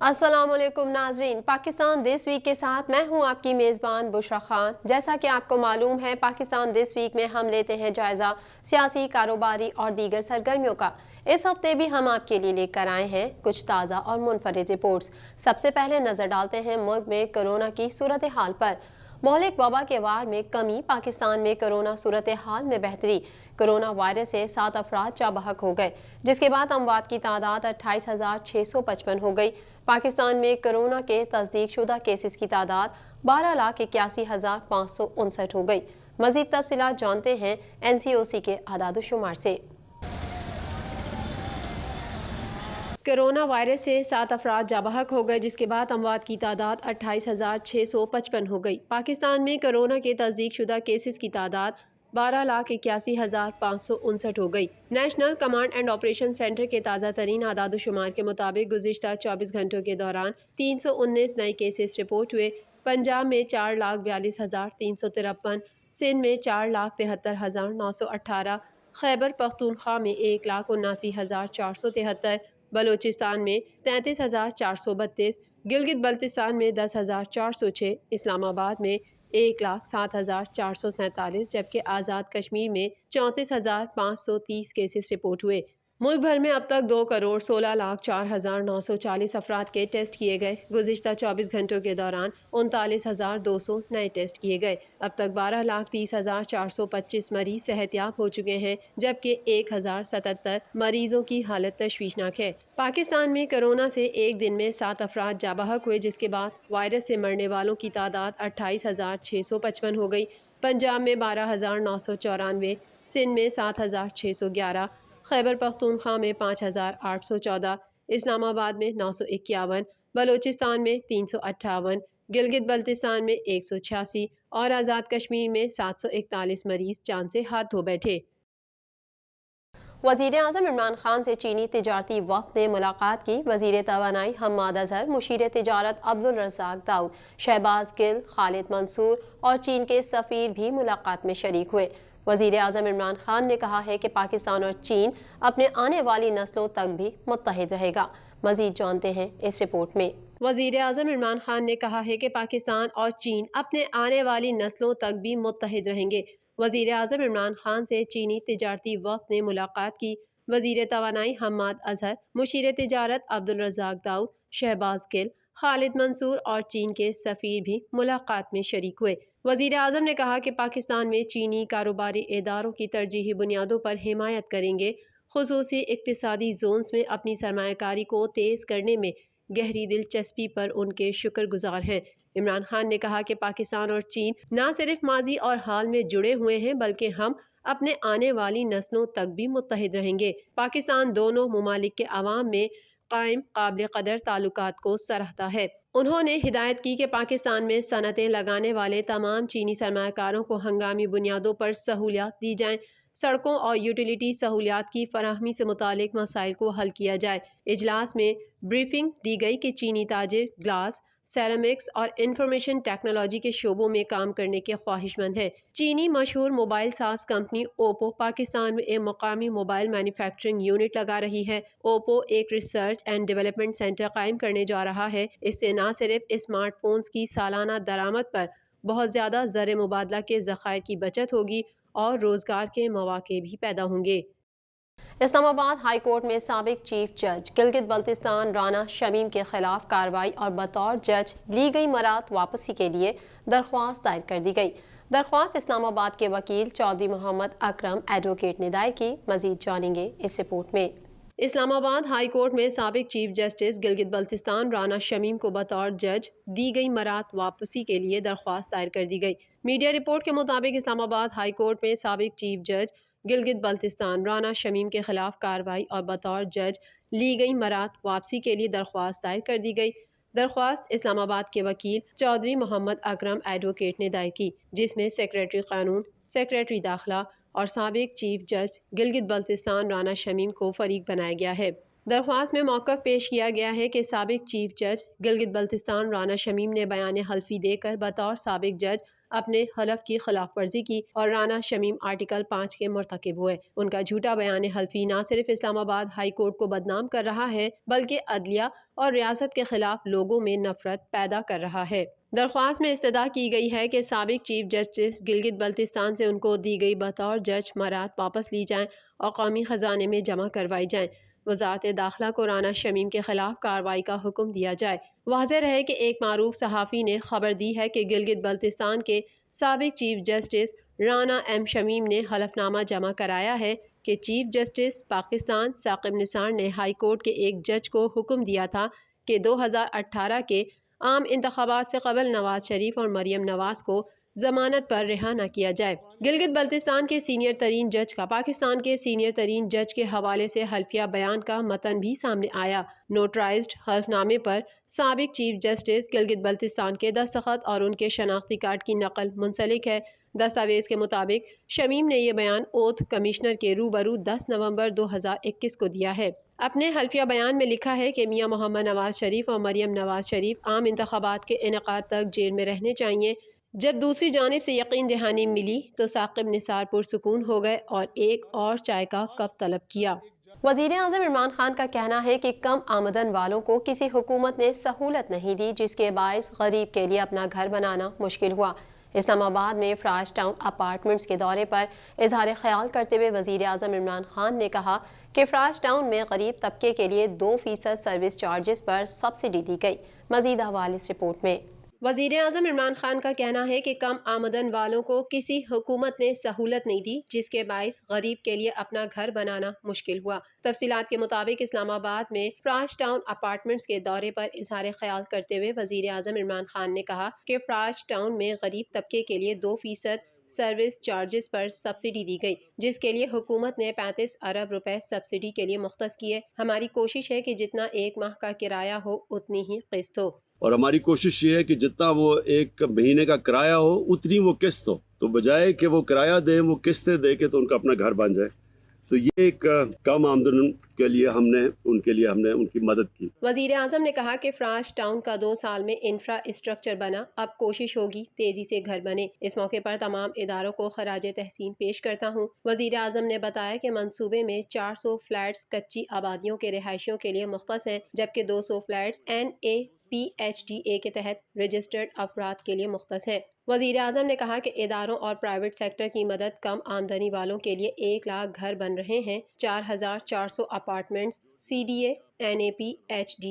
السلام علیکم ناظرین، پاکستان دس ویک کے ساتھ میں ہوں آپ کی میزبان بشرا خان۔ جیسا کہ آپ کو معلوم ہے، پاکستان دس ویک میں ہم لیتے ہیں جائزہ سیاسی، کاروباری اور دیگر سرگرمیوں کا۔ اس ہفتے بھی ہم آپ کے لیے لے کر آئے ہیں کچھ تازہ اور منفرد رپورٹس۔ سب سے پہلے نظر ڈالتے ہیں ملک میں کرونا کی صورتحال پر۔ مہلک وبا کے وار میں کمی، پاکستان میں کرونا صورتحال میں بہتری۔ کرونا وائرس سے 7 افراد جاں بحق ہو گئے، جس کے بعد اموات کی تعداد 28,655 ہو گئی۔ پاکستان میں کرونا کے تصدیق شدہ کیسز کی تعداد 12,81,559 ہو گئی۔ مزید تفصیلات جانتے ہیں NCOC کے اعداد و شمار سے۔ کرونا وائرس سے 7 افراد جاں بحق ہو گئے، جس کے بعد اموات کی تعداد 28,655 ہو گئی۔ پاکستان میں کرونا کے تصدیق شدہ کیسز کی تعداد 12,81,559 ہو گئی۔ National command and operation centre کے تازہ ترین اعداد و شمار کے مطابق گزشتہ 24 گھنٹوں کے دوران 319 نئے کیسز رپورٹ ہوئے۔ پنجاب میں 4,42,353، سندھ میں 4,73,918، خیبر پختونخوا میں 1,79,473، بلوچستان میں 33,432، گلگت بلتستان میں 10,406، اسلام آباد میں 1,07,447، جبکہ آزاد کشمیر میں 34,530 کیسز رپورٹ ہوئے۔ ملک بھر میں اب تک 2,16,04,940 افراد کے ٹیسٹ کیے گئے۔ گزشتہ 24 گھنٹوں کے دوران 39,200 نئے ٹیسٹ کیے گئے۔ اب تک 12,30,425 مریض صحت یاب ہو چکے ہیں، جبکہ 1,077 مریضوں کی حالت تشویشناک ہے۔ پاکستان میں کرونا سے ایک دن میں 7 افراد جاں بحق ہوئے، جس کے بعد وائرس سے مرنے والوں کی تعداد 28,655 ہو گئی۔ پنجاب میں 12,994، سندھ میں 7,611، خیبر پختونخوا میں 5,814، اسلام آباد میں 951، بلوچستان میں 358، گلگت بلتستان میں 186 اور آزاد کشمیر میں 741 مریض جان سے ہاتھ دھو بیٹھے۔ وزیر اعظم عمران خان سے چینی تجارتی وفد نے ملاقات کی۔ وزیر توانائی حماد اظہر، مشیر تجارت عبدالرزاق داؤد، شہباز گل، خالد منصور اور چین کے سفیر بھی ملاقات میں شریک ہوئے۔ وزیر اعظم عمران خان نے کہا ہے کہ پاکستان اور چین اپنے آنے والی نسلوں تک بھی متحد رہے گا۔ مزید جانتے ہیں اس رپورٹ میں۔ وزیر اعظم عمران خان نے کہا ہے کہ پاکستان اور چین اپنے آنے والی نسلوں تک بھی متحد رہیں گے۔ وزیر اعظم عمران خان سے چینی تجارتی وفد نے ملاقات کی۔ وزیر توانائی حماد اظہر، مشیر تجارت عبدالرزاق داؤد، شہباز گل، خالد منصور اور چین کے سفیر بھی ملاقات میں شریک ہوئے۔ وزیر اعظم نے کہا کہ پاکستان میں چینی کاروباری اداروں کی ترجیحی بنیادوں پر حمایت کریں گے۔ خصوصی اقتصادی زونز میں اپنی سرمایہ کاری کو تیز کرنے میں گہری دلچسپی پر ان کے شکر گزار ہیں۔ عمران خان نے کہا کہ پاکستان اور چین نہ صرف ماضی اور حال میں جڑے ہوئے ہیں، بلکہ ہم اپنے آنے والی نسلوں تک بھی متحد رہیں گے۔ پاکستان دونوں ممالک کے عوام میں قائم قابل قدر تعلقات کو سراہتا ہے۔ انہوں نے ہدایت کی کہ پاکستان میں صنعتیں لگانے والے تمام چینی سرمایہ کاروں کو ہنگامی بنیادوں پر سہولیات دی جائیں۔ سڑکوں اور یوٹیلیٹی سہولیات کی فراہمی سے متعلق مسائل کو حل کیا جائے۔ اجلاس میں بریفنگ دی گئی کہ چینی تاجر گلاس، سیرامکس اور انفارمیشن ٹیکنالوجی کے شعبوں میں کام کرنے کے خواہش مند ہیں۔ چینی مشہور موبائل ساز کمپنی اوپو پاکستان میں ایک مقامی موبائل مینوفیکچرنگ یونٹ لگا رہی ہے۔ اوپو ایک ریسرچ اینڈ ڈیولپمنٹ سینٹر قائم کرنے جا رہا ہے۔ اس سے نہ صرف اسمارٹ فونز کی سالانہ درآمد پر بہت زیادہ زر مبادلہ کے ذخائر کی بچت ہوگی اور روزگار کے مواقع بھی پیدا ہوں گے۔ اسلام آباد ہائی کورٹ میں سابق چیف جج گلگت بلتستان رانا شمیم کے خلاف کارروائی اور بطور جج لی گئی برات واپسی کے لیے درخواست دائر کر دی گئی۔ درخواست اسلام آباد کے وکیل چودھری محمد اکرم ایڈوکیٹ نے دائر کی۔ مزید جانیں گے اس رپورٹ میں۔ اسلام آباد ہائی کورٹ میں سابق چیف جسٹس گلگت بلتستان رانا شمیم کو بطور جج دی گئی برات واپسی کے لیے درخواست دائر کر دی گئی۔ میڈیا رپورٹ کے مطابق اسلام آباد ہائی کورٹ میں سابق چیف جج گلگت بلتستان رانا شمیم کے خلاف کارروائی اور بطور جج لی گئی برات واپسی کے لیے درخواست دائر کر دی گئی۔ درخواست اسلام آباد کے وکیل چودھری محمد اکرم ایڈوکیٹ نے دائر کی، جس میں سیکریٹری قانون، سیکریٹری داخلہ اور سابق چیف جج گلگت بلتستان رانا شمیم کو فریق بنایا گیا ہے۔ درخواست میں موقف پیش کیا گیا ہے کہ سابق چیف جج گلگت بلتستان رانا شمیم نے بیان حلفی دے کر بطور سابق جج اپنے حلف کی خلاف ورزی کی اور رانا شمیم آرٹیکل 5 کے مرتکب ہوئے۔ ان کا جھوٹا بیان حلفی نہ صرف اسلام آباد ہائی کورٹ کو بدنام کر رہا ہے بلکہ عدلیہ اور ریاست کے خلاف لوگوں میں نفرت پیدا کر رہا ہے۔ درخواست میں استدعا کی گئی ہے کہ سابق چیف جسٹس گلگت بلتستان سے ان کو دی گئی بطور جج مراد واپس لی جائیں اور قومی خزانے میں جمع کروائی جائیں۔ وزارت داخلہ کو رانا شمیم کے خلاف کارروائی کا حکم دیا جائے۔ واضح رہے کہ ایک معروف صحافی نے خبر دی ہے کہ گلگت بلتستان کے سابق chief justice Rana M Shamim نے حلف نامہ جمع کرایا ہے کہ چیف جسٹس پاکستان ثاقب نثار نے ہائی کورٹ کے ایک جج کو حکم دیا تھا کہ 2018 کے عام انتخابات سے قبل نواز شریف اور مریم نواز کو ضمانت پر رہا نہ کیا جائے۔ گلگت بلتستان کے سینئر ترین جج کا پاکستان کے سینئر ترین جج کے حوالے سے حلفیہ بیان کا متن بھی سامنے آیا۔ نوٹرائزڈ حلف نامے پر سابق چیف جسٹس گلگت بلتستان کے دستخط اور ان کے شناختی کارڈ کی نقل منسلک ہے۔ دستاویز کے مطابق شمیم نے یہ بیان اوتھ کمشنر کے روبرو 10 نومبر 2021 کو دیا ہے۔ اپنے حلفیہ بیان میں لکھا ہے کہ میاں محمد نواز شریف اور مریم نواز شریف عام انتخابات کے انعقاد تک جیل میں رہنے چاہیے۔ جب دوسری جانب سے یقین دہانی ملی تو ثاقب نثار پرسکون ہو گئے اور ایک اور چائے کا کپ طلب کیا۔ وزیر اعظم عمران خان کا کہنا ہے کہ کم آمدن والوں کو کسی حکومت نے سہولت نہیں دی جس کے باعث غریب کے لیے اپنا گھر بنانا مشکل ہوا۔ اسلام آباد میں فراش ٹاؤن اپارٹمنٹس کے دورے پر اظہار خیال کرتے ہوئے وزیر اعظم عمران خان نے کہا کہ فراش ٹاؤن میں غریب طبقے کے لیے 2% سروس چارجز پر سبسڈی دی گئی۔ مزید حوالے اس رپورٹ میں۔ وزیر اعظم عمران خان کا کہنا ہے کہ کم آمدن والوں کو کسی حکومت نے سہولت نہیں دی جس کے باعث غریب کے لیے اپنا گھر بنانا مشکل ہوا۔ تفصیلات کے مطابق اسلام آباد میں فراش ٹاؤن اپارٹمنٹس کے دورے پر اظہار خیال کرتے ہوئے وزیر اعظم عمران خان نے کہا کہ فراش ٹاؤن میں غریب طبقے کے لیے 2% سروس چارجز پر سبسڈی دی گئی جس کے لیے حکومت نے 35 ارب روپے سبسڈی کے لیے مختص کیے۔ ہماری کوشش ہے کہ جتنا ایک ماہ کا کرایہ ہو اتنی ہی قسط ہو، اور ہماری کوشش یہ ہے کہ جتنا وہ ایک مہینے کا کرایہ ہو اتنی وہ قسط ہو، تو بجائے کہ وہ کرایہ دیں وہ قسطیں دے کے تو ان کا اپنا گھر بن جائے۔ تو یہ ایک کم آمدن کے لیے ہم نے ان کی مدد کی۔ وزیر اعظم نے کہا کہ فراش ٹاؤن کا 2 سال میں انفراسٹرکچر بنا، اب کوشش ہوگی تیزی سے گھر بنے۔ اس موقع پر تمام اداروں کو خراج تحسین پیش کرتا ہوں۔ وزیر اعظم نے بتایا کہ منصوبے میں 400 فلیٹس کچی آبادیوں کے رہائشیوں کے لیے مختص ہیں جبکہ 200 فلیٹس NABHD کے تحت رجسٹرڈ افراد کے لیے مختص ہیں۔ وزیر اعظم نے کہا کہ اداروں اور پرائیویٹ سیکٹر کی مدد کم آمدنی والوں کے لیے 1 لاکھ گھر بن رہے ہیں۔ 4400 اپارٹمنٹس CDA NABHD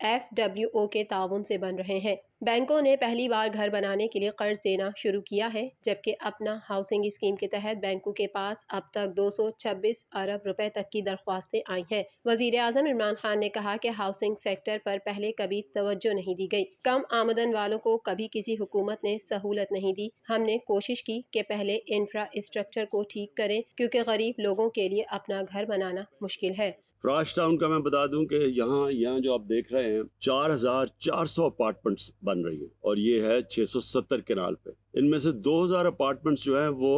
FWO کے تعاون سے بن رہے ہیں۔ بینکوں نے پہلی بار گھر بنانے کے لیے قرض دینا شروع کیا ہے جبکہ اپنا ہاؤسنگ اسکیم کے تحت بینکوں کے پاس اب تک 226 ارب روپے تک کی درخواستیں آئی ہیں۔ وزیر اعظم عمران خان نے کہا کہ ہاؤسنگ سیکٹر پر پہلے کبھی توجہ نہیں دی گئی، کم آمدن والوں کو کبھی کسی حکومت نے سہولت نہیں دی۔ ہم نے کوشش کی کہ پہلے انفراسٹرکچر کو ٹھیک کریں کیونکہ غریب لوگوں کے لیے اپنا گھر بنانا مشکل ہے۔ فراش ٹاؤن کا میں بتا دوں کہ یہاں جو آپ دیکھ رہے ہیں 4400 اپارٹمنٹس بن رہی ہیں اور یہ ہے 670 کنال پہ۔ ان میں سے 2000 اپارٹمنٹس جو ہیں وہ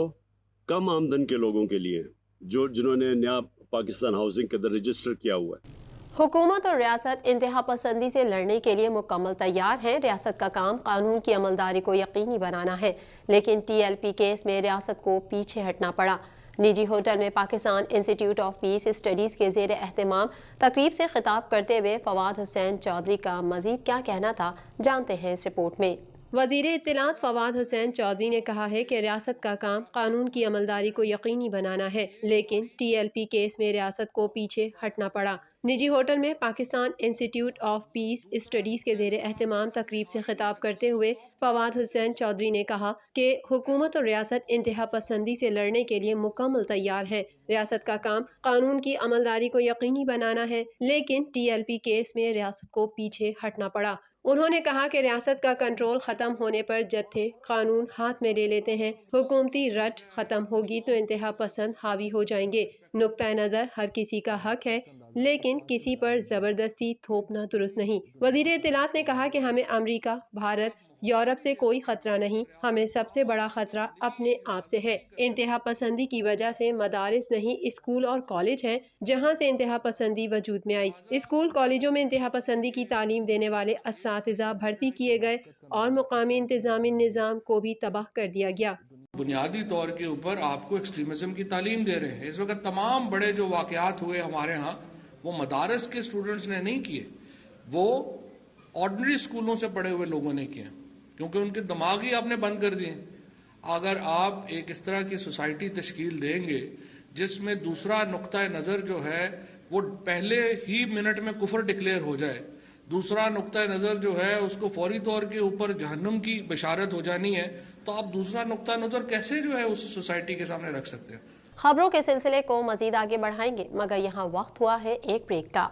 کم آمدن کے لوگوں کے لیے ہیں جنہوں نے نیا پاکستان ہاؤسنگ کے اندر رجسٹر کیا ہوا ہے۔ حکومت اور ریاست انتہا پسندی سے لڑنے کے لیے مکمل تیار ہیں۔ ریاست کا کام قانون کی عملداری کو یقینی بنانا ہے لیکن TLP کیس میں ریاست کو پیچھے ہٹنا پڑا۔ نجی ہوٹل میں Pakistan institute of peace studies کے زیر اہتمام تقریب سے خطاب کرتے ہوئے فواد حسین چودھری کا مزید کیا کہنا تھا، جانتے ہیں اس رپورٹ میں۔ وزیر اطلاعات فواد حسین چودھری نے کہا ہے کہ ریاست کا کام قانون کی عملداری کو یقینی بنانا ہے لیکن TLP کیس میں ریاست کو پیچھے ہٹنا پڑا۔ نجی ہوٹل میں Pakistan institute of peace studies کے زیر اہتمام تقریب سے خطاب کرتے ہوئے فواد حسین چودھری نے کہا کہ حکومت اور ریاست انتہا پسندی سے لڑنے کے لیے مکمل تیار ہے۔ ریاست کا کام قانون کی عملداری کو یقینی بنانا ہے لیکن TLP کیس میں ریاست کو پیچھے ہٹنا پڑا۔ انہوں نے کہا کہ ریاست کا کنٹرول ختم ہونے پر جتھے قانون ہاتھ میں لے لیتے ہیں، حکومتی رٹ ختم ہوگی تو انتہا پسند حاوی ہو جائیں گے۔ نقطہ نظر ہر کسی کا حق ہے لیکن کسی پر زبردستی تھوپنا درست نہیں۔ وزیر اطلاعات نے کہا کہ ہمیں امریکہ، بھارت، یورپ سے کوئی خطرہ نہیں، ہمیں سب سے بڑا خطرہ اپنے آپ سے ہے۔ انتہا پسندی کی وجہ سے مدارس نہیں اسکول اور کالج ہیں جہاں سے انتہا پسندی وجود میں آئی۔ اسکول کالجوں میں انتہا پسندی کی تعلیم دینے والے اساتذہ بھرتی کیے گئے اور مقامی انتظامی نظام کو بھی تباہ کر دیا گیا۔ بنیادی طور کے اوپر آپ کو ایکسٹریمزم کی تعلیم دے رہے ہیں۔ اس وقت تمام بڑے جو واقعات ہوئے ہمارے ہاں وہ مدارس کے اسٹوڈنٹس نے نہیں کیے، وہ آرڈنری اسکولوں سے پڑھے ہوئے لوگوں نے کیے، کیونکہ ان کے دماغ ہی آپ نے بند کر دیے۔ اگر آپ ایک اس طرح کی سوسائٹی تشکیل دیں گے جس میں دوسرا نقطۂ نظر جو ہے وہ پہلے ہی منٹ میں کفر ڈکلیئر ہو جائے، دوسرا نقطۂ نظر جو ہے اس کو فوری طور کے اوپر جہنم کی بشارت ہو جانی ہے، تو آپ دوسرا نقطۂ نظر کیسے جو ہے اس سوسائٹی کے سامنے رکھ سکتے ہیں؟ خبروں کے سلسلے کو مزید آگے بڑھائیں گے، مگر یہاں وقت ہوا ہے ایک بریک کا۔